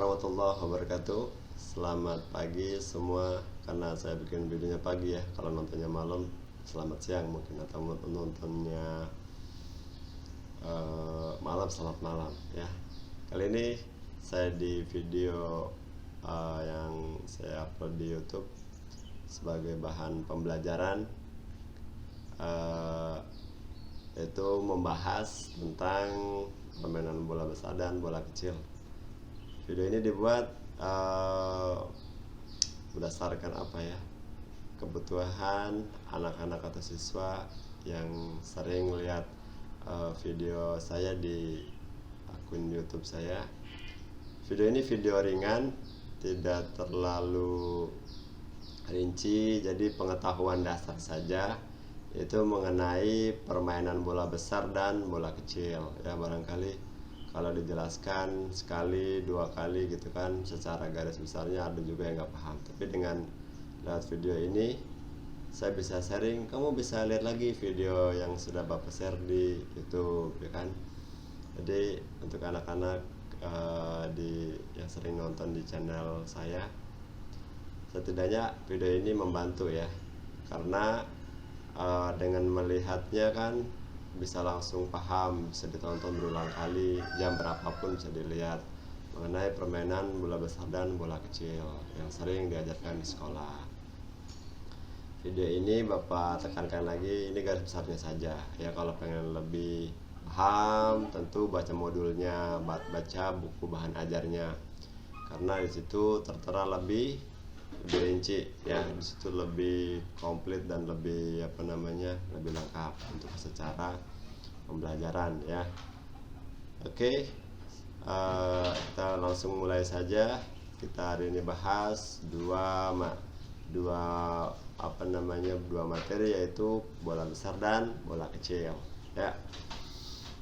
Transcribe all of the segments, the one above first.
warahmatullahi wabarakatuh. Selamat pagi semua, karena saya bikin videonya pagi ya. Kalau nontonnya malam, selamat siang mungkin, atau nontonnya malam, selamat malam ya. Kali ini saya di video yang saya upload di YouTube sebagai bahan pembelajaran, yaitu membahas tentang permainan bola besar dan bola kecil. Video ini dibuat berdasarkan kebutuhan anak-anak atau siswa yang sering lihat video saya di akun YouTube saya. Video ini video ringan, tidak terlalu rinci, jadi pengetahuan dasar saja, yaitu mengenai permainan bola besar dan bola kecil ya. Barangkali kalau dijelaskan sekali dua kali gitu kan, secara garis besarnya ada juga yang nggak paham. Tapi dengan lewat video ini saya bisa sharing, kamu bisa lihat lagi video yang sudah Bapak share di YouTube ya kan. Jadi untuk anak-anak yang sering nonton di channel saya, setidaknya video ini membantu ya, karena dengan melihatnya kan bisa langsung paham, bisa ditonton berulang kali, jam berapapun bisa dilihat, mengenai permainan bola besar dan bola kecil yang sering diajarkan di sekolah. Video ini Bapak tekankan lagi, ini garis besarnya saja ya. Kalau pengen lebih paham, tentu baca modulnya, baca buku bahan ajarnya, karena disitu tertera lebih rinci ya, disitu lebih komplit dan lebih lebih lengkap untuk secara pembelajaran ya. Oke, kita langsung mulai saja. Kita hari ini bahas dua materi, yaitu bola besar dan bola kecil ya.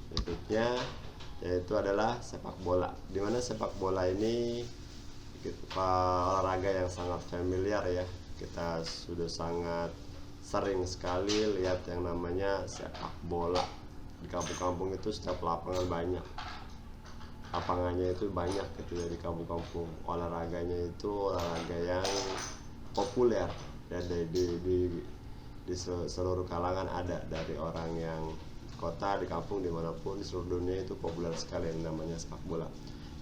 Berikutnya yaitu adalah sepak bola, dimana sepak bola ini olahraga yang sangat familiar ya. Kita sudah sangat sering sekali lihat yang namanya sepak bola. Di kampung-kampung itu setiap lapangan banyak, lapangannya itu banyak gitu ya di kampung-kampung. Olahraganya itu olahraga yang populer dan di seluruh kalangan ada, dari orang yang kota, di kampung, dimanapun di seluruh dunia itu populer sekali yang namanya sepak bola.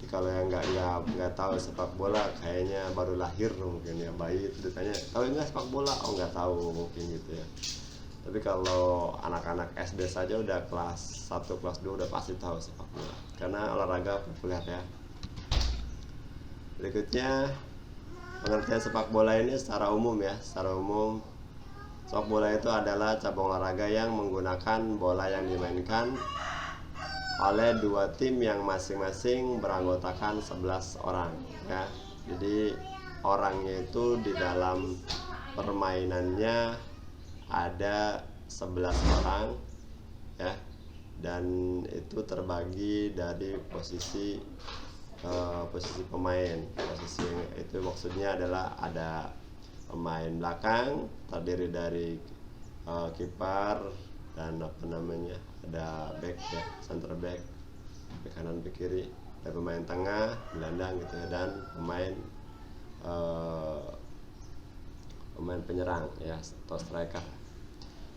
Kalau yang nggak tahu sepak bola, kayaknya baru lahir mungkin ya, bayi itu ditanya tahu nggak sepak bola, nggak tahu mungkin gitu ya. Tapi kalau anak-anak SD saja udah kelas 1, kelas 2 udah pasti tahu sepak bola, karena olahraga populer ya. Berikutnya pengertian sepak bola ini secara umum ya. Secara umum, sepak bola itu adalah cabang olahraga yang menggunakan bola yang dimainkan oleh dua tim yang masing-masing beranggotakan 11 orang ya. Jadi orangnya itu di dalam permainannya ada 11 orang ya, dan itu terbagi dari posisi pemain. Posisi itu maksudnya adalah ada pemain belakang terdiri dari kiper dan ada back ya, center back kanan back kiri, ada pemain tengah, gelandang gitu ya, dan pemain penyerang ya, atau striker.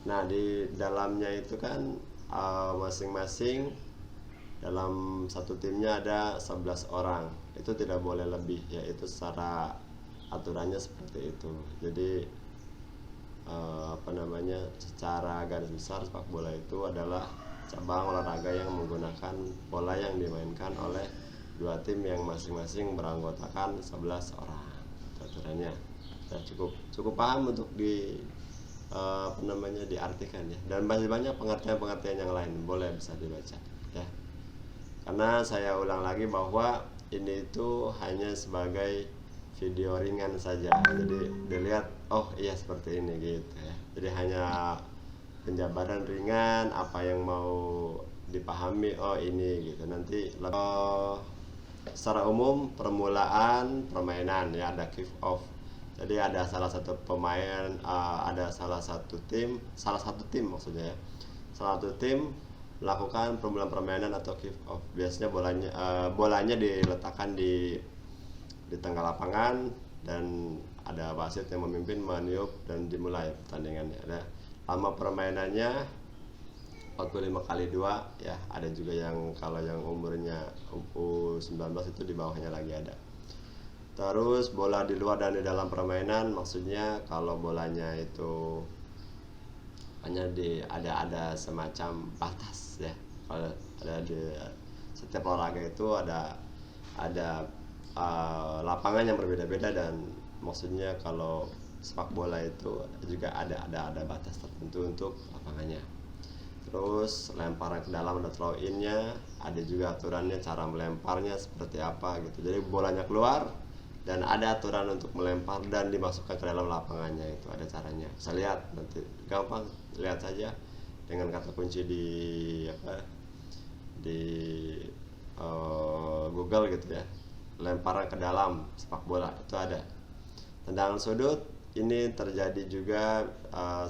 Nah, di dalamnya itu kan masing-masing dalam satu timnya ada 11 orang. Itu tidak boleh lebih ya, itu secara aturannya seperti itu. Jadi secara garis besar sepak bola itu adalah cabang olahraga yang menggunakan bola yang dimainkan oleh dua tim yang masing-masing beranggotakan 11 orang. Aturannya ya, cukup paham untuk diartikan ya, dan masih banyak pengertian-pengertian yang lain, boleh bisa dibaca ya. Karena saya ulang lagi bahwa ini itu hanya sebagai video ringan saja, jadi dilihat oh iya seperti ini gitu ya. Jadi hanya penjabaran ringan apa yang mau dipahami, oh ini gitu. Nanti secara umum permulaan permainan ya, ada kick off. Jadi ada salah satu pemain, ada salah satu tim maksudnya ya, salah satu tim melakukan permulaan permainan atau kick off. Biasanya bolanya diletakkan di di tengah lapangan dan ada wasit yang memimpin meniup dan dimulai pertandingannya. Lama permainannya 45 kali 2 ya. Ada juga yang kalau yang umurnya U19 itu di bawahnya lagi ada. Terus bola di luar dan di dalam permainan, maksudnya kalau bolanya itu hanya ada semacam batas ya. Kalau ada di setiap olahraga itu ada lapangan yang berbeda-beda, dan maksudnya kalau sepak bola itu juga ada batas tertentu untuk lapangannya. Terus lemparan ke dalam ada throw in-nya, ada juga aturannya cara melemparnya seperti apa gitu. Jadi bolanya keluar dan ada aturan untuk melempar dan dimasukkan ke dalam lapangannya, itu ada caranya. Bisa lihat nanti, gampang lihat saja dengan kata kunci di Google gitu ya. Lemparan ke dalam sepak bola itu ada. Tendangan sudut ini terjadi juga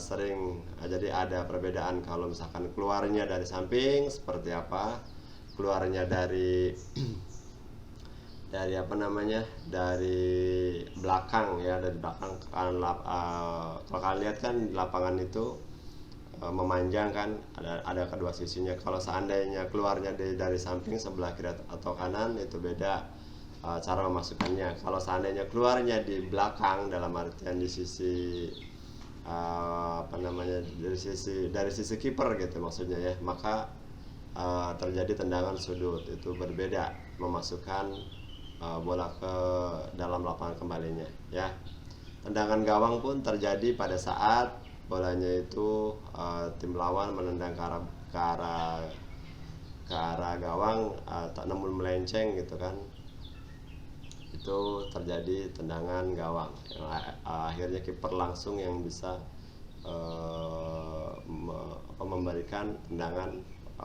sering, jadi ada perbedaan kalau misalkan keluarnya dari samping seperti apa, keluarnya dari dari belakang ya, dari belakang kan. Kalau kalian lihat kan lapangan itu memanjang kan, ada kedua sisinya. Kalau seandainya keluarnya dari samping sebelah kiri atau kanan itu beda cara memasukkannya. Kalau seandainya keluarnya di belakang, dalam artian di sisi dari sisi kiper gitu maksudnya ya, maka terjadi tendangan sudut. Itu berbeda memasukkan bola ke dalam lapangan kembalinya ya. Tendangan gawang pun terjadi pada saat bolanya itu tim lawan menendang ke arah gawang, namun melenceng gitu kan. Itu terjadi tendangan gawang yang akhirnya kiper langsung yang bisa memberikan tendangan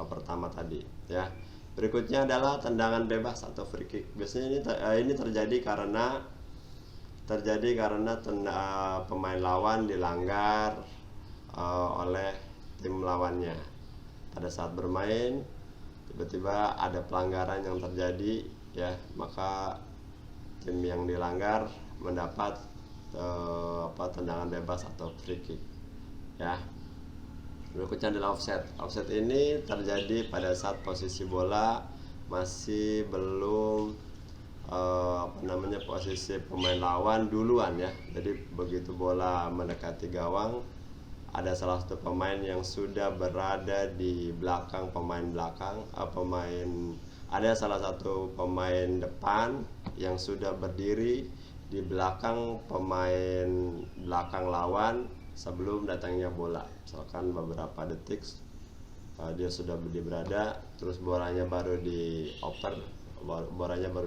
pertama tadi ya. Berikutnya adalah tendangan bebas atau free kick. Biasanya ini terjadi karena pemain lawan dilanggar oleh tim lawannya. Pada saat bermain tiba-tiba ada pelanggaran yang terjadi ya, maka tim yang dilanggar mendapat tendangan bebas atau free kick ya. Berikutnya adalah offset. Offset ini terjadi pada saat posisi bola masih belum posisi pemain lawan duluan ya. Jadi begitu bola mendekati gawang, ada salah satu pemain yang sudah berada di belakang ada salah satu pemain depan yang sudah berdiri di belakang pemain belakang lawan sebelum datangnya bola. Misalkan beberapa detik dia sudah berada, terus bolanya baru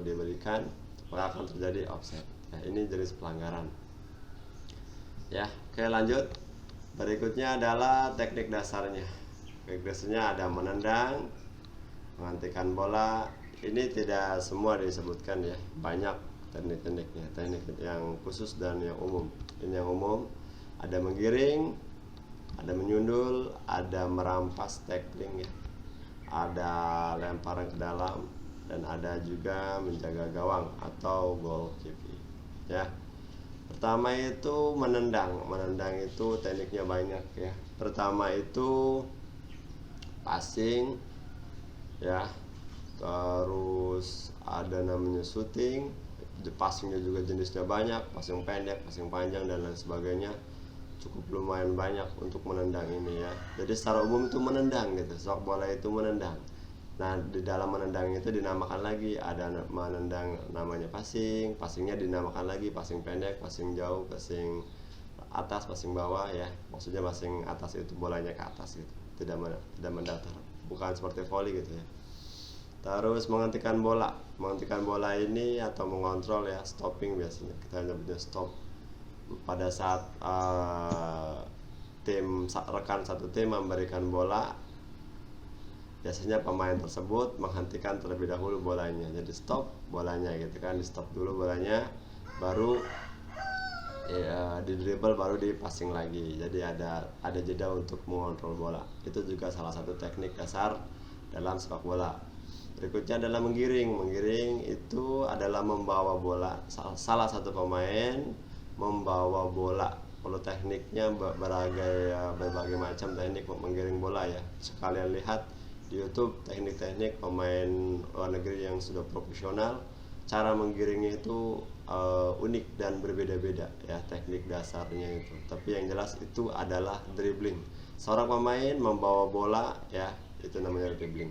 diberikan, maka akan terjadi offset ya. Ini jenis pelanggaran ya. Oke, lanjut. Berikutnya adalah teknik dasarnya. Teknik dasarnya ada menendang, menghentikan bola. Ini tidak semua disebutkan ya, banyak teknik-tekniknya, teknik yang khusus dan yang umum. Ini yang umum, ada menggiring, ada menyundul, ada merampas tackling ya, ada lemparan ke dalam, dan ada juga menjaga gawang atau goalkeeping ya. Pertama itu menendang. Menendang itu tekniknya banyak ya. Pertama itu passing ya, terus ada namanya shooting. Passingnya juga jenisnya banyak, passing pendek, passing panjang, dan lain sebagainya. Cukup lumayan banyak untuk menendang ini ya. Jadi secara umum itu menendang gitu, sepak bola itu menendang. Nah, di dalam menendang itu dinamakan lagi, ada menendang namanya passing, passingnya dinamakan lagi passing pendek, passing jauh, passing atas, passing bawah ya. Maksudnya passing atas itu bolanya ke atas gitu, tidak mendatar, bukan seperti volley gitu ya. Terus menghentikan bola. Menghentikan bola ini atau mengontrol ya, stopping biasanya kita nyebutnya stop. Pada saat rekan satu tim memberikan bola, biasanya pemain tersebut menghentikan terlebih dahulu bolanya. Jadi stop bolanya gitu kan, di stop dulu bolanya, baru di dribble, baru di passing lagi. Jadi ada jeda untuk mengontrol bola. Itu juga salah satu teknik dasar dalam sepak bola. Berikutnya adalah menggiring. Menggiring itu adalah membawa bola. Salah satu pemain membawa bola. Kalau tekniknya berbagai macam teknik menggiring bola ya. Sekalian lihat di YouTube teknik-teknik pemain luar negeri yang sudah profesional. Cara menggiringnya itu unik dan berbeda-beda ya, teknik dasarnya itu. Tapi yang jelas itu adalah dribbling. Seorang pemain membawa bola ya, itu namanya dribbling.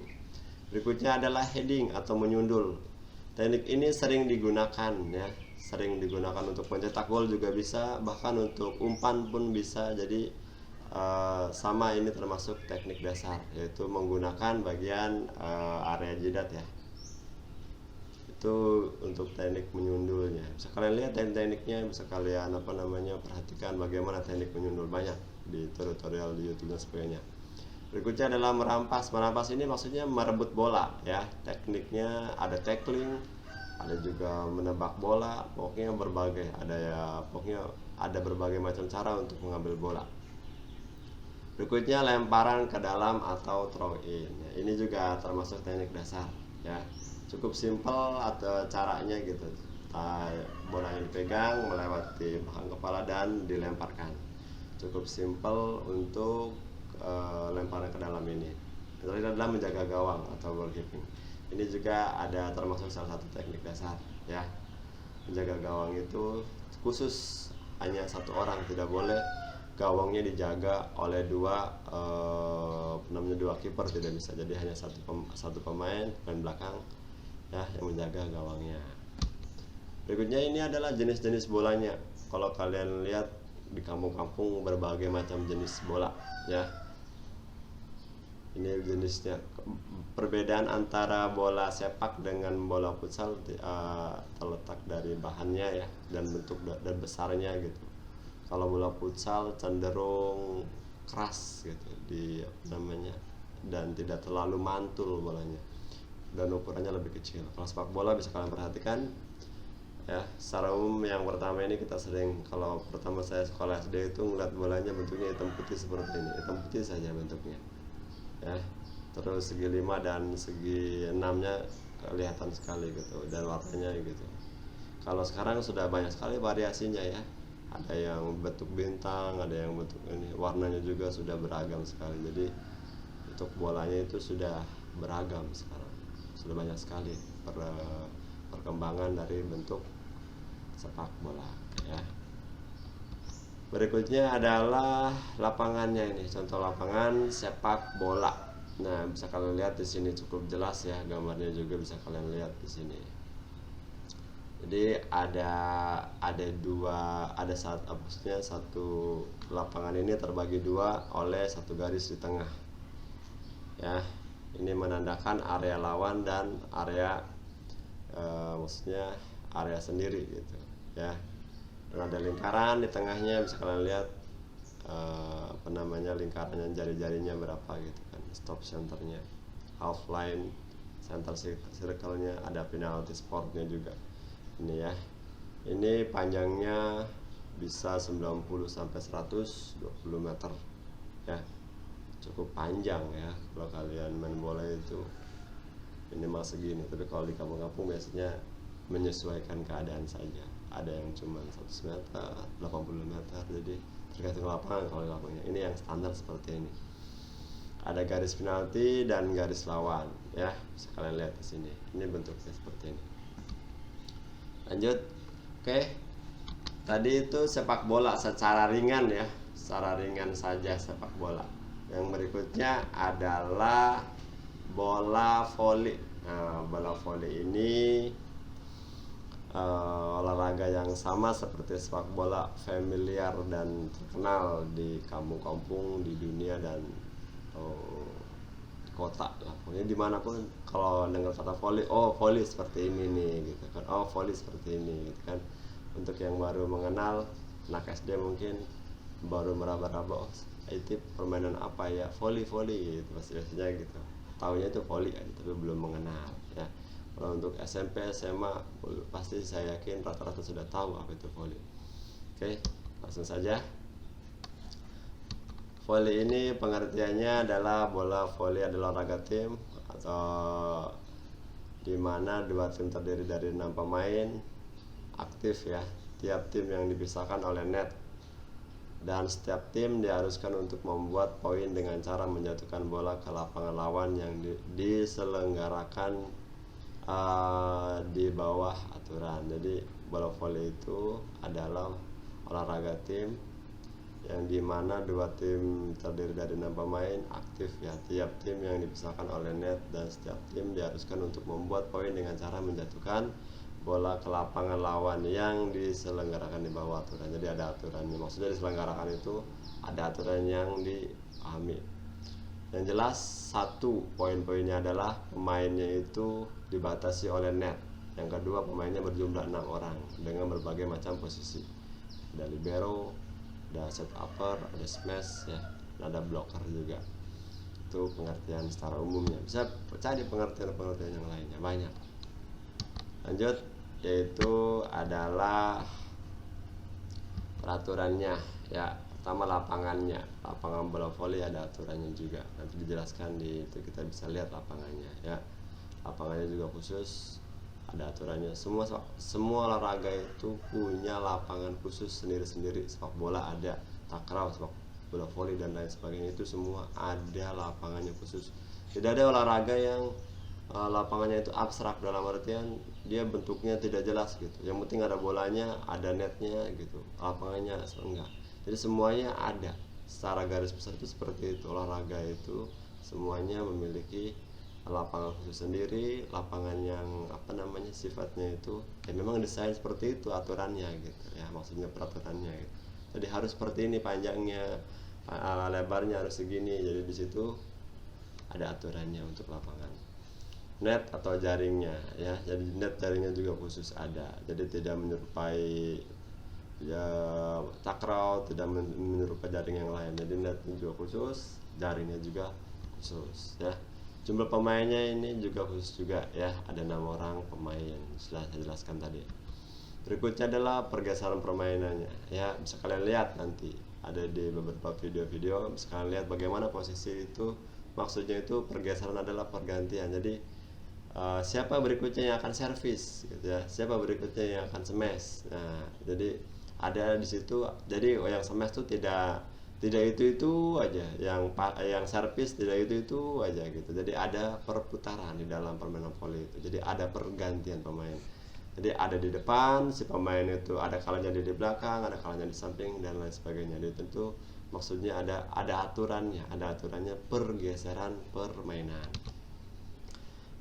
Berikutnya adalah heading atau menyundul. Teknik ini sering digunakan ya, sering digunakan untuk mencetak gol juga bisa, bahkan untuk umpan pun bisa. Jadi sama, ini termasuk teknik dasar, yaitu menggunakan bagian area jidat ya. Itu untuk teknik menyundulnya. Bisa kalian lihat tekniknya, bisa kalian perhatikan bagaimana teknik menyundul, banyak di tutorial di YouTube dan sebagainya. Berikutnya adalah merampas. Merampas ini maksudnya merebut bola ya. Tekniknya ada tackling, ada juga menebak bola, pokoknya berbagai, ada berbagai macam cara untuk mengambil bola. Berikutnya lemparan ke dalam atau throw in. Ya, ini juga termasuk teknik dasar ya. Cukup simpel atau caranya gitu. Bola yang dipegang melewati belakang kepala dan dilemparkan. Cukup simpel untuk lemparan ke dalam ini. Itu adalah menjaga gawang atau goalkeeping. Ini juga ada termasuk salah satu teknik dasar ya. Menjaga gawang itu khusus hanya satu orang, tidak boleh gawangnya dijaga oleh dua kiper, tidak bisa. Jadi hanya satu pemain belakang ya yang menjaga gawangnya. Berikutnya ini adalah jenis-jenis bolanya. Kalau kalian lihat di kampung-kampung berbagai macam jenis bola ya. Ini jenisnya. Perbedaan antara bola sepak dengan bola futsal terletak dari bahannya ya, dan bentuk dan besarnya gitu. Kalau bola futsal cenderung keras gitu dan tidak terlalu mantul bolanya, dan ukurannya lebih kecil. Kalau sepak bola bisa kalian perhatikan ya, secara umum yang pertama ini kita sering, kalau pertama saya sekolah SD itu ngeliat bolanya bentuknya hitam putih seperti ini, hitam putih saja bentuknya ya. Terus segi 5 dan segi 6-nya kelihatan sekali gitu, dan warnanya gitu. Kalau sekarang sudah banyak sekali variasinya ya, ada yang bentuk bintang, ada yang bentuk ini, warnanya juga sudah beragam sekali. Jadi untuk bolanya itu sudah beragam sekarang, sudah banyak sekali perkembangan dari bentuk sepak bola ya. Berikutnya adalah lapangannya. Ini contoh lapangan sepak bola. Nah, bisa kalian lihat di sini cukup jelas ya, gambarnya juga bisa kalian lihat di sini. Jadi satu lapangan ini terbagi dua oleh satu garis di tengah ya. Ini menandakan area lawan dan area area sendiri gitu ya. Dan ada lingkaran di tengahnya, bisa kalian lihat lingkarannya, jari-jarinya berapa gitu kan. Stop centernya, half line, center circle-nya, ada penalty spotnya juga. Ini ya. Ini panjangnya bisa 90 sampai 120 meter ya. Cukup panjang ya. Kalau kalian main bola itu minimal segini, tapi kalau di kampung-kampung biasanya menyesuaikan keadaan saja. Ada yang cuma 100 meter, 80 meter, jadi tergantung lapangan. Kalau lapangannya ini yang standar seperti ini. Ada garis penalti dan garis lawan ya, bisa kalian lihat di sini. Ini bentuknya seperti ini. Lanjut. Oke. Tadi itu sepak bola secara ringan ya, secara ringan saja sepak bola. Yang berikutnya adalah bola voli. Nah, bola voli ini olahraga yang sama seperti sepak bola, familiar dan terkenal di kampung-kampung, di dunia dan kota lah. Pokoknya dimanapun kalau dengar kata voli, oh voli seperti ini nih gitu kan, oh voli seperti ini gitu kan. Untuk yang baru mengenal, anak SD mungkin baru meraba-raba, oh itu permainan apa ya, voli gitu biasanya gitu, taunya itu voli aja tapi belum mengenal ya. Kalau untuk SMP, SMA pasti saya yakin rata-rata sudah tahu apa itu voli. Oke, langsung saja. Voli ini pengertiannya adalah bola voli adalah olahraga tim atau di mana dua tim terdiri dari 6 pemain aktif ya. Tiap tim yang dipisahkan oleh net, dan setiap tim diharuskan untuk membuat poin dengan cara menjatuhkan bola ke lapangan lawan yang diselenggarakan di bawah aturan. Jadi bola voli itu adalah olahraga tim yang dimana dua tim terdiri dari 6 pemain aktif ya. Tiap tim yang dipisahkan oleh net, dan setiap tim diharuskan untuk membuat poin dengan cara menjatuhkan bola ke lapangan lawan yang diselenggarakan di bawah aturan. Jadi ada aturannya, maksudnya diselenggarakan itu ada aturan yang dipahami. Yang jelas satu poin-poinnya adalah pemainnya itu dibatasi oleh net. Yang kedua, pemainnya berjumlah 6 orang dengan berbagai macam posisi. Ada libero, ada set upper, ada smash ya, dan ada blocker juga. Itu pengertian secara umumnya. Bisa cari pengertian-pengertian yang lainnya, banyak. Lanjut, yaitu adalah peraturannya ya. Pertama lapangannya, lapangan bola voli ada aturannya juga, nanti dijelaskan di itu, kita bisa lihat lapangannya ya. Lapangannya juga khusus, ada aturannya. Semua olahraga itu punya lapangan khusus sendiri-sendiri. Sepak bola ada, takraw, sepak bola voli dan lain sebagainya, itu semua ada lapangannya khusus. Tidak ada olahraga yang lapangannya itu abstrak, dalam artian dia bentuknya tidak jelas gitu. Yang penting ada bolanya, ada netnya gitu. Lapangannya enggak. Jadi semuanya ada. Secara garis besar itu seperti itu. Olahraga itu semuanya memiliki lapangan khusus sendiri, lapangan yang sifatnya itu ya memang desain seperti itu aturannya gitu ya, maksudnya peraturannya gitu. Jadi harus seperti ini panjangnya, lebarnya harus segini. Jadi di situ ada aturannya untuk lapangan. Net atau jaringnya ya, jadi net jaringnya juga khusus ada. Jadi tidak menyerupai ya takraw, tidak menyerupai jaring yang lain. Jadi netnya juga khusus, jaringnya juga khusus ya. Jumlah pemainnya ini juga khusus juga ya, ada 6 orang pemain, sudah saya jelaskan tadi. Berikutnya adalah pergeseran permainannya ya, bisa kalian lihat nanti ada di beberapa video-video, bisa kalian lihat bagaimana posisi itu. Maksudnya itu pergeseran adalah pergantian. Jadi siapa berikutnya yang akan servis gitu ya, siapa berikutnya yang akan smash. Nah, jadi ada di situ. Jadi yang smash itu tidak itu aja, yang servis tidak itu aja gitu. Jadi ada perputaran di dalam permainan voli itu. Jadi ada pergantian pemain. Jadi ada di depan si pemain itu, ada kalanya di belakang, ada kalanya di samping dan lain sebagainya. Jadi tentu maksudnya ada aturannya pergeseran permainan.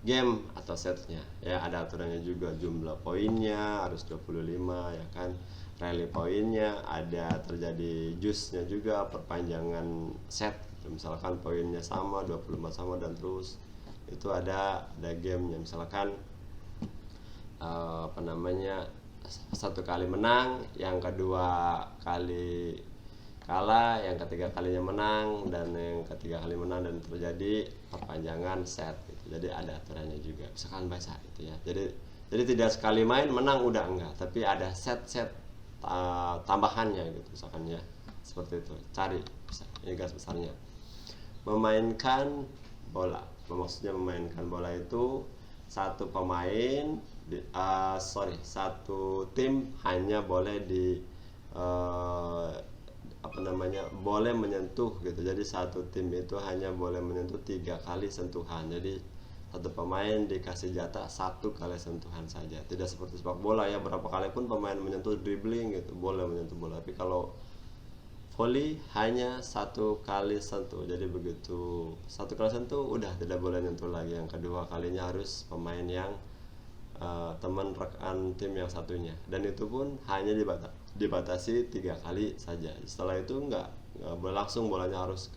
Game atau setnya ya, ada aturannya juga. Jumlah poinnya harus 25 ya kan. Rally poinnya ada, terjadi jusnya juga, perpanjangan set gitu. Misalkan poinnya sama 24 sama dan terus itu ada gamenya. Misalkan satu kali menang, yang kedua kali kalah, yang ketiga kalinya menang, dan yang ketiga kali menang dan terjadi perpanjangan set gitu. Jadi ada aturannya juga, bisa kalian baca itu ya. Jadi tidak sekali main menang udah enggak, tapi ada set tambahannya gitu misalkan ya, seperti itu. Cari bisa, ini garis besarnya. Memainkan bola, maksudnya memainkan bola itu satu tim hanya boleh boleh menyentuh gitu. Jadi satu tim itu hanya boleh menyentuh 3 kali sentuhan. Jadi satu pemain dikasih jatah 1 kali sentuhan saja. Tidak seperti sepak bola ya, berapa kali pun pemain menyentuh, dribbling gitu, boleh menyentuh bola. Tapi kalau voli hanya 1 kali sentuh. Jadi begitu 1 kali sentuh udah tidak boleh nyentuh lagi. Yang kedua kalinya harus pemain yang teman rekan tim yang satunya, dan itu pun hanya dibatasi 3 kali saja. Setelah itu nggak boleh langsung, bolanya harus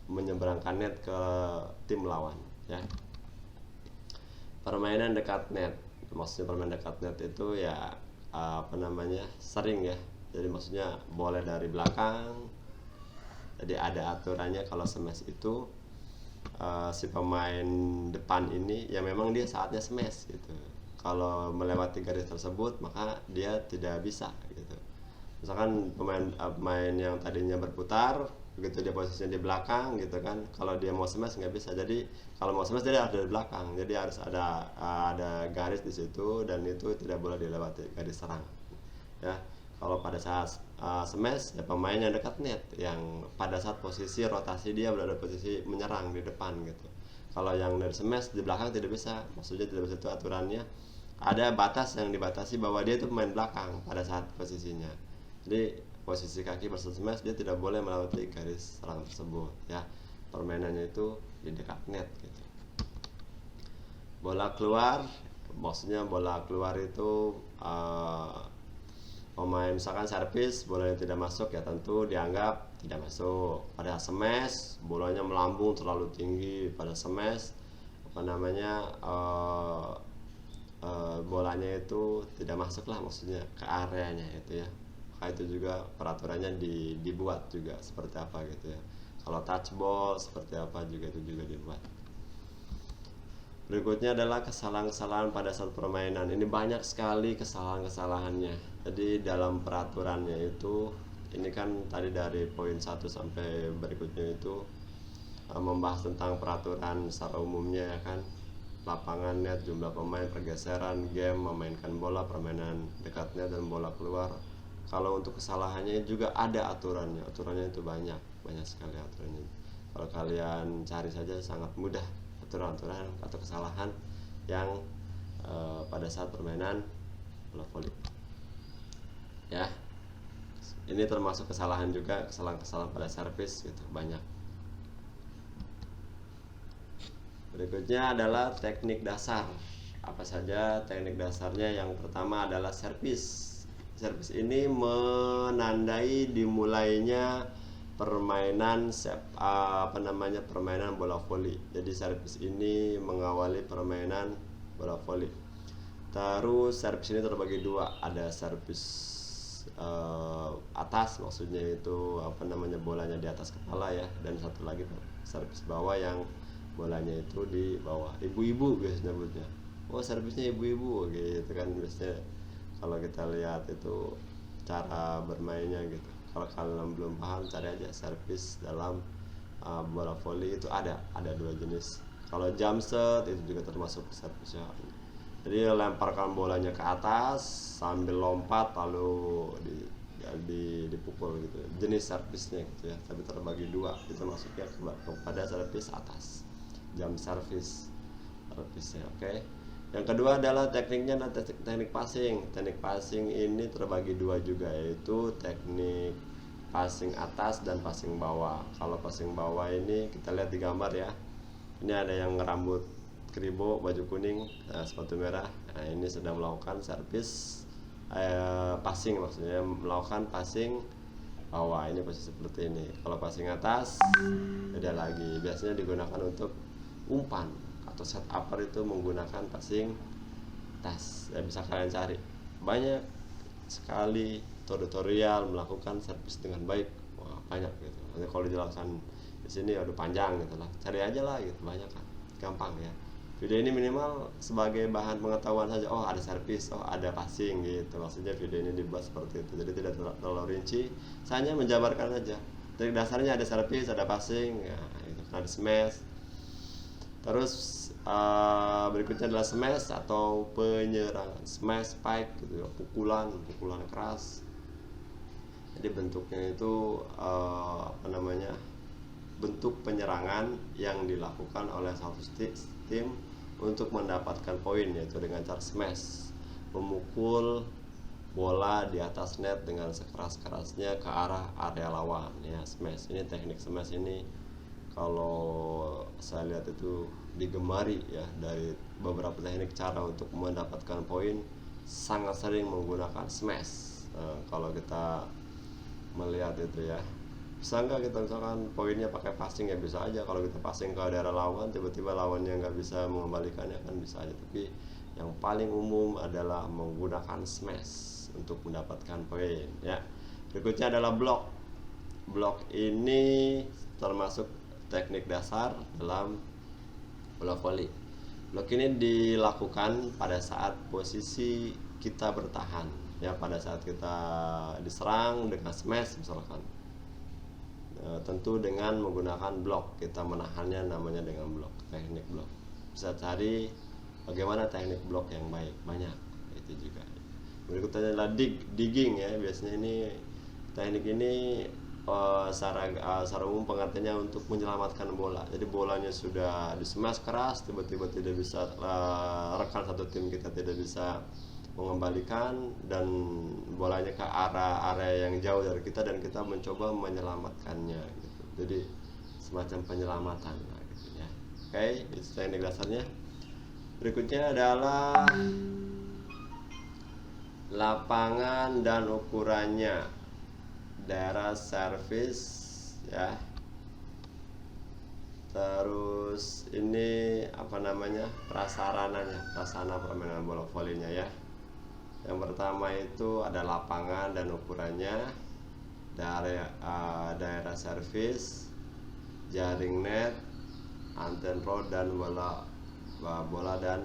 menyeberangkan net ke tim lawan ya. Permainan dekat net, maksudnya permainan dekat net itu ya sering ya. Jadi maksudnya boleh dari belakang. Jadi ada aturannya kalau smash itu si pemain depan ini ya memang dia saatnya smash gitu. Kalau melewati garis tersebut maka dia tidak bisa gitu. Misalkan pemain yang tadinya berputar begitu dia posisinya di belakang gitu kan, kalau dia mau smash nggak bisa. Jadi kalau mau smash dia ada di belakang, jadi harus ada garis di situ, dan itu tidak boleh dilewati garis serang ya. Kalau pada saat smash ya pemain yang dekat net, yang pada saat posisi rotasi dia berada posisi menyerang di depan gitu. Kalau yang dari smash di belakang tidak bisa, maksudnya tidak bisa, itu aturannya ada batas yang dibatasi bahwa dia itu pemain belakang pada saat posisinya. Jadi posisi kaki pas smash dia tidak boleh melewati garis serang tersebut ya. Permainannya itu di dekat net gitu. Bola keluar, maksudnya bola keluar itu pemain misalkan servis bolanya tidak masuk ya tentu dianggap tidak masuk. Pada smash bolanya melambung terlalu tinggi, pada smash apa namanya bolanya itu tidak masuk lah, maksudnya ke areanya itu ya. Maka itu juga peraturannya dibuat juga seperti apa gitu ya. Kalau touch ball seperti apa juga itu juga dibuat. Berikutnya adalah kesalahan-kesalahan pada saat permainan. Ini banyak sekali kesalahan-kesalahannya. Jadi dalam peraturannya itu, ini kan tadi dari poin 1 sampai berikutnya itu membahas tentang peraturan secara umumnya ya kan. Lapangan net, jumlah pemain, pergeseran, game, memainkan bola, permainan dekat net dan bola keluar. Kalau untuk kesalahannya juga ada aturannya. Aturannya itu banyak sekali aturannya. Kalau kalian cari saja sangat mudah aturan-aturan atau kesalahan yang pada saat permainan bola voli ya. Ini termasuk kesalahan juga, kesalahan pada servis gitu, banyak. Berikutnya adalah teknik dasar. Apa saja teknik dasarnya? Yang pertama adalah servis. Servis ini menandai dimulainya permainan permainan bola voli. Jadi servis ini mengawali permainan bola voli. Terus servis ini terbagi dua, ada servis atas, maksudnya itu bolanya di atas kepala ya, dan satu lagi servis bawah yang bolanya itu di bawah. Ibu-ibu biasanya nyebutnya, oh servisnya ibu-ibu gitu kan biasanya. Kalau kita lihat itu cara bermainnya gitu. Kalau kalian belum paham, cari aja servis dalam bola voli itu ada dua jenis. Kalau jump shot itu juga termasuk servisnya. Jadi lemparkan bolanya ke atas sambil lompat lalu dipukul gitu. Jenis servisnya gitu ya. Tapi terbagi dua, itu masuknya kepada servis atas. Jump service servisnya, oke. Yang kedua adalah tekniknya, teknik passing. Teknik passing ini terbagi dua juga, yaitu teknik passing atas dan passing bawah. Kalau passing bawah ini kita lihat di gambar ya. Ini ada yang rambut kribo, baju kuning, sepatu merah. Nah, ini sedang melakukan servis passing, maksudnya melakukan passing bawah. Ini posisi seperti ini. Kalau passing atas beda lagi. Biasanya digunakan untuk umpan atau set upper, itu menggunakan passing tas ya. Bisa kalian cari banyak sekali tutorial melakukan servis dengan baik. Wah, banyak gitu. Nanti kalau dijelaskan di sini udah panjang gitu lah, cari aja lah gitu, banyak kan, gampang ya. Video ini minimal sebagai bahan pengetahuan saja. Oh ada servis, oh ada passing gitu. Maksudnya video ini dibuat seperti itu, jadi tidak terlalu rinci, saya hanya menjabarkan aja. Trik dasarnya ada servis, ada passing ya, itu kan ada smash. Terus berikutnya adalah smash atau penyerangan, smash spike gitu ya, pukulan keras. Jadi bentuknya itu bentuk penyerangan yang dilakukan oleh satu tim untuk mendapatkan poin, yaitu dengan cara smash, memukul bola di atas net dengan sekeras-kerasnya ke arah area lawan ya. Smash ini, teknik smash ini kalau saya lihat itu digemari ya, dari beberapa teknik cara untuk mendapatkan poin sangat sering menggunakan smash. Kalau kita melihat itu ya, bisa nggak kita misalkan poinnya pakai passing ya, bisa aja. Kalau kita passing ke daerah lawan, tiba-tiba lawannya nggak bisa mengembalikannya kan, bisa aja. Tapi yang paling umum adalah menggunakan smash untuk mendapatkan poin ya. Berikutnya adalah block. Block ini termasuk teknik dasar dalam bola voli. Block ini dilakukan pada saat posisi kita bertahan ya, pada saat kita diserang dengan smash misalkan. tentu dengan menggunakan blok. Kita menahannya namanya dengan blok, teknik blok. Bisa cari bagaimana teknik blok yang baik, banyak itu juga. Berikutnya adalah digging ya. Biasanya ini teknik ini secara umum pengertiannya untuk menyelamatkan bola. Jadi bolanya sudah dismash keras, tiba-tiba tidak bisa, rekan satu tim kita tidak bisa mengembalikan dan bolanya ke area yang jauh dari kita dan kita mencoba menyelamatkannya gitu. Jadi semacam penyelamatan gitu ya. Oke, itu teknik dasarnya. Berikutnya adalah lapangan dan ukurannya, daerah servis ya. Terus ini prasarana permainan bola volinya ya. Yang pertama itu ada lapangan dan ukurannya, daerah servis, jaring net, anten rod dan bola dan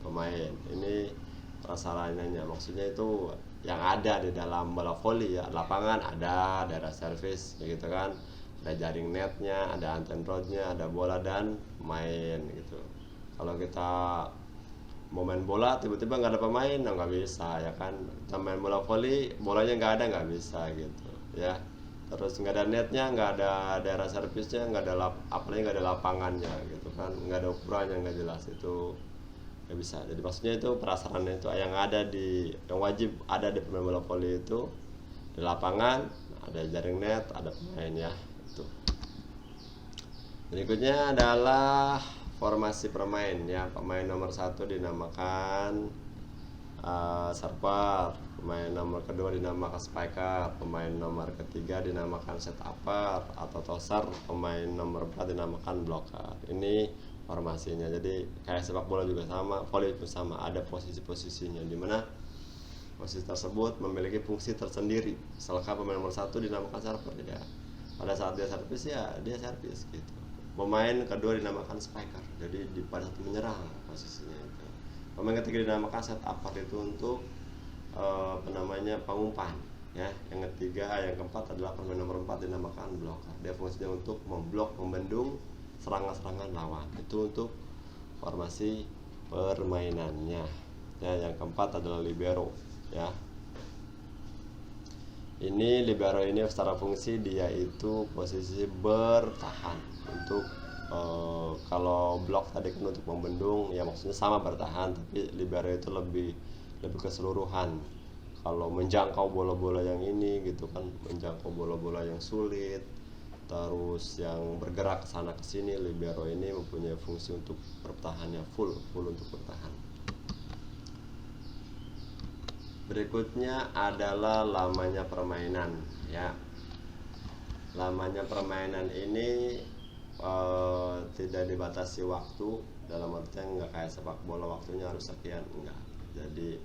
pemain. Ini prasarananya, maksudnya itu yang ada di dalam bola voli ya. Lapangan ada, daerah servis gitu kan, ada jaring netnya, ada anten rodnya, ada bola dan pemain gitu. Kalau kita mau main bola tiba-tiba nggak ada pemain, nggak bisa ya kan. Kita main bola voli, bolanya nggak ada, nggak bisa gitu ya. Terus nggak ada netnya, nggak ada daerah servisnya, nggak ada apalagi nggak ada lapangannya gitu kan, nggak ada ukurannya, nggak jelas, itu nggak bisa. Jadi maksudnya itu prasarannya itu yang wajib ada di pemain bola voli itu di lapangan, ada jaring net, ada pemain ya itu. Berikutnya adalah formasi bermain ya. Pemain nomor 1 dinamakan server, pemain nomor kedua dinamakan spiker, pemain nomor ketiga dinamakan setupper atau tosser, pemain nomor 4 dinamakan blocker. Ini formasinya. Jadi kayak sepak bola juga sama, volley pun sama, ada posisi-posisinya di mana posisi tersebut memiliki fungsi tersendiri. Misalkan pemain nomor 1 dinamakan server ya. Pada saat dia servis ya dia servis gitu. Pemain kedua dinamakan spiker, jadi pada saat menyerang posisinya itu. Pemain ketiga dinamakan setupper, itu untuk pengumpan ya. Yang keempat adalah pemain nomor 4 dinamakan blocker. Dia fungsinya untuk memblok, membendung serangan-serangan lawan. Itu untuk formasi permainannya ya. Yang keempat adalah libero ya. Ini libero ini secara fungsi dia itu posisi bertahan. Untuk kalau blok tadi kan untuk membendung ya, maksudnya sama bertahan, tapi libero itu lebih keseluruhan. Kalau menjangkau bola-bola yang ini gitu kan, menjangkau bola-bola yang sulit, terus yang bergerak ke sana ke sini, libero ini mempunyai fungsi untuk bertahannya full untuk bertahan. Berikutnya adalah lamanya permainan ya. Lamanya permainan ini tidak dibatasi waktu, dalam artian nggak kayak sepak bola waktunya harus sekian, enggak. Jadi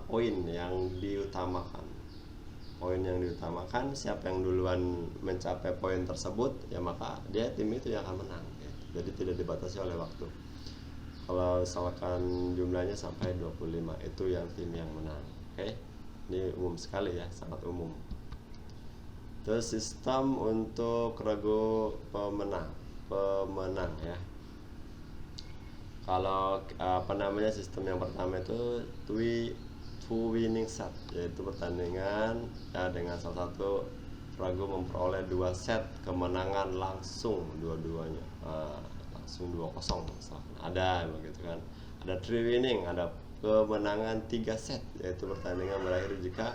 poin yang diutamakan, siapa yang duluan mencapai poin tersebut ya maka dia tim itu yang akan menang gitu. Jadi tidak dibatasi oleh waktu. Kalau misalkan jumlahnya sampai 25 itu yang tim yang menang. Oke. Ini umum sekali ya, sangat umum. Terus sistem untuk regu pemenang ya. Kalau sistem yang pertama itu two winning set, yaitu pertandingan ya dengan salah satu regu memperoleh 2 set kemenangan langsung dua-duanya, langsung 2-0 misalkan. Ada begitu kan. Ada three winning, ada kemenangan 3 set, yaitu pertandingan berakhir jika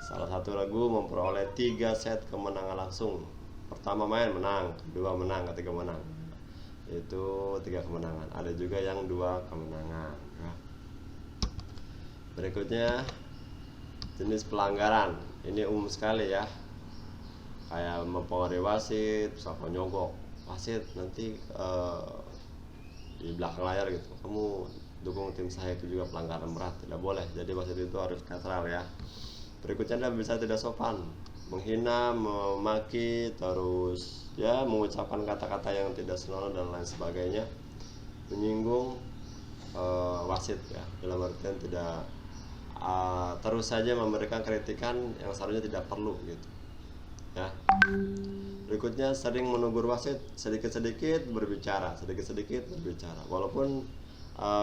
salah satu regu memperoleh 3 set kemenangan langsung. Pertama main menang, kedua menang, ketiga menang. Itu 3 kemenangan. Ada juga yang 2 kemenangan ya. Berikutnya jenis pelanggaran. Ini umum sekali ya. Kayak mempengaruhi wasit, misalkan nyogok wasit nanti di belakang layar gitu, kamu dukung tim saya, itu juga pelanggaran berat, tidak boleh. Jadi wasit itu harus netral ya. Berikutnya Anda bisa tidak sopan, menghina, memaki, terus ya mengucapkan kata-kata yang tidak senonoh dan lain sebagainya, menyinggung wasit ya, dalam artian tidak terus saja memberikan kritikan yang seharusnya tidak perlu gitu. ya. Berikutnya sering menegur wasit, sedikit-sedikit berbicara, walaupun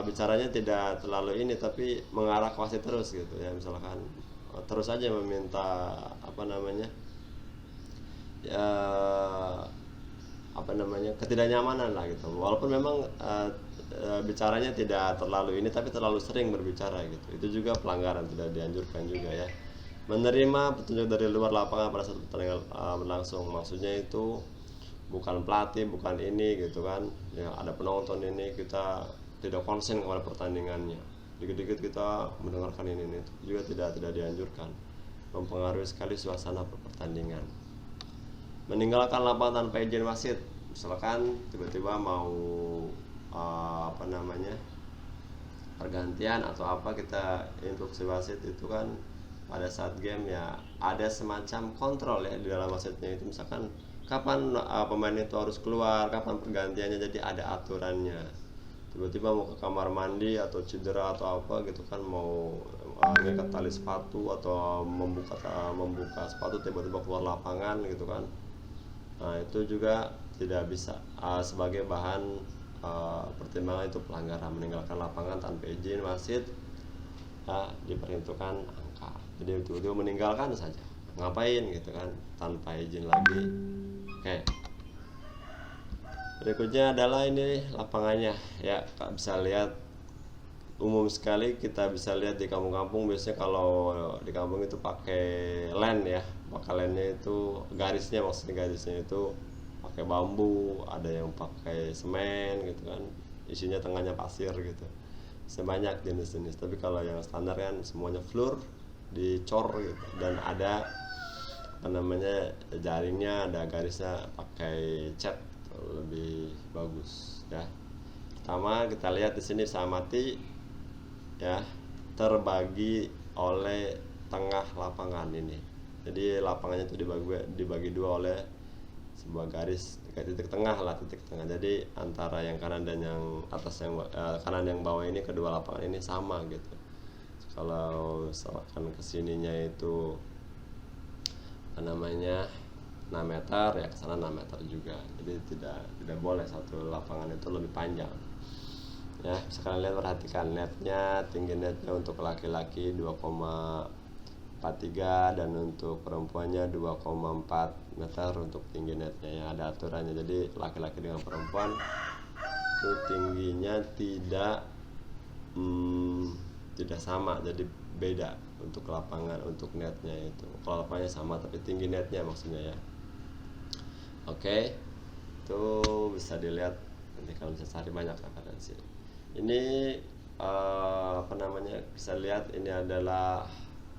bicaranya tidak terlalu ini, tapi mengarah ke wasit terus gitu ya. Misalkan terus aja meminta ya, ketidaknyamanan lah gitu, walaupun memang bicaranya tidak terlalu ini, tapi terlalu sering berbicara gitu. Itu juga pelanggaran, tidak dianjurkan juga ya. Menerima petunjuk dari luar lapangan pada saat pertandingan berlangsung, maksudnya itu bukan pelatih, bukan ini gitu kan ya, ada penonton ini, kita tidak konsen kepada pertandingannya, dikit-dikit kita mendengarkan ini itu juga tidak dianjurkan, mempengaruhi sekali suasana pertandingan. Meninggalkan lapangan tanpa izin wasit, misalkan tiba-tiba mau pergantian atau apa, kita instruksi wasit itu kan pada saat game ya, ada semacam kontrol ya di dalam wasitnya itu, misalkan kapan pemain itu harus keluar, kapan pergantiannya, jadi ada aturannya. Tiba-tiba mau ke kamar mandi atau cedera atau apa gitu kan, mau ngikat tali sepatu atau membuka sepatu, tiba-tiba keluar lapangan gitu kan, nah itu juga tidak bisa sebagai bahan pertimbangan, itu pelanggaran. Meninggalkan lapangan tanpa izin wasit ya, diperhitungkan angka. Jadi tiba-tiba meninggalkan saja, ngapain gitu kan, tanpa izin lagi. Oke. Berikutnya adalah ini lapangannya ya, bisa lihat umum sekali, kita bisa lihat di kampung-kampung biasanya kalau di kampung itu pakai len ya, pakai lennya itu garisnya, maksudnya garisnya itu pakai bambu, ada yang pakai semen gitu kan, isinya tengahnya pasir gitu, sebanyak jenis-jenis. Tapi kalau yang standar kan semuanya floor dicor gitu, dan ada jaringnya, ada garisnya, pakai cat lebih bagus ya. Pertama kita lihat di sini bisa amati ya, terbagi oleh tengah lapangan ini. Jadi lapangannya itu dibagi dua oleh sebuah garis, titik tengah lah, titik tengah. Jadi antara yang kanan dan yang atas, yang kanan yang bawah ini, kedua lapangan ini sama gitu. Kalau misalkan kesininya itu 6 meter ya, kesana 6 meter juga. Jadi tidak boleh satu lapangan itu lebih panjang ya. Sekarang lihat, perhatikan netnya, tinggi netnya untuk laki-laki 2,43 dan untuk perempuannya 2,4 meter untuk tinggi netnya ya, ada aturannya. Jadi laki-laki dengan perempuan itu tingginya tidak sama, jadi beda untuk lapangan, untuk netnya itu. Kalau lapangannya sama tapi tinggi netnya maksudnya ya. Oke, itu bisa dilihat nanti kalau bisa cari banyak referensi. Ini bisa lihat, ini adalah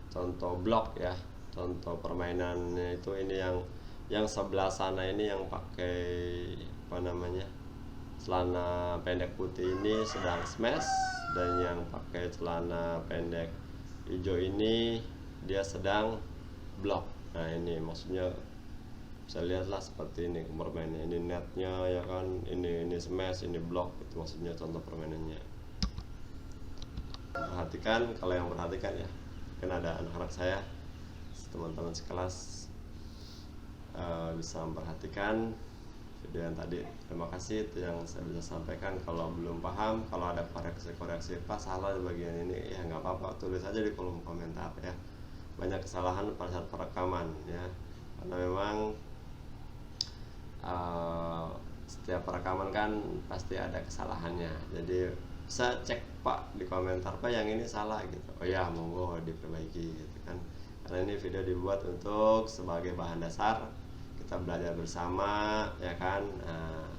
contoh blok ya, contoh permainannya itu. Ini yang sebelah sana ini yang pakai celana pendek putih ini sedang smash, dan yang pakai celana pendek hijau ini dia sedang blok. Nah ini maksudnya bisa lihatlah seperti ini permainannya, ini netnya ya kan, ini smash, ini blok, itu maksudnya contoh permainannya. Perhatikan, kalau yang perhatikan ya, kan ada anak-anak saya, teman-teman sekelas bisa memperhatikan video yang tadi. Terima kasih, itu yang saya bisa sampaikan. Kalau belum paham, kalau ada koreksi Pak salah di bagian ini ya nggak apa-apa, tulis aja di kolom komentar ya. Banyak kesalahan pada saat perekaman ya, karena memang setiap perekaman kan pasti ada kesalahannya. Jadi bisa cek Pak di komentar, Pak yang ini salah gitu, oh ya monggo diperbaiki gitu kan. Karena ini video dibuat untuk sebagai bahan dasar kita belajar bersama ya kan. Nah,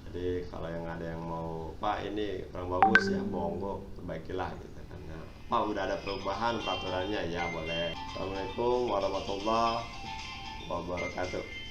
jadi kalau ada yang mau, Pak ini kurang bagus ya, monggo perbaikilah gitu kan. Nah, Pak udah ada perubahan peraturannya ya boleh. Assalamualaikum warahmatullahi wabarakatuh.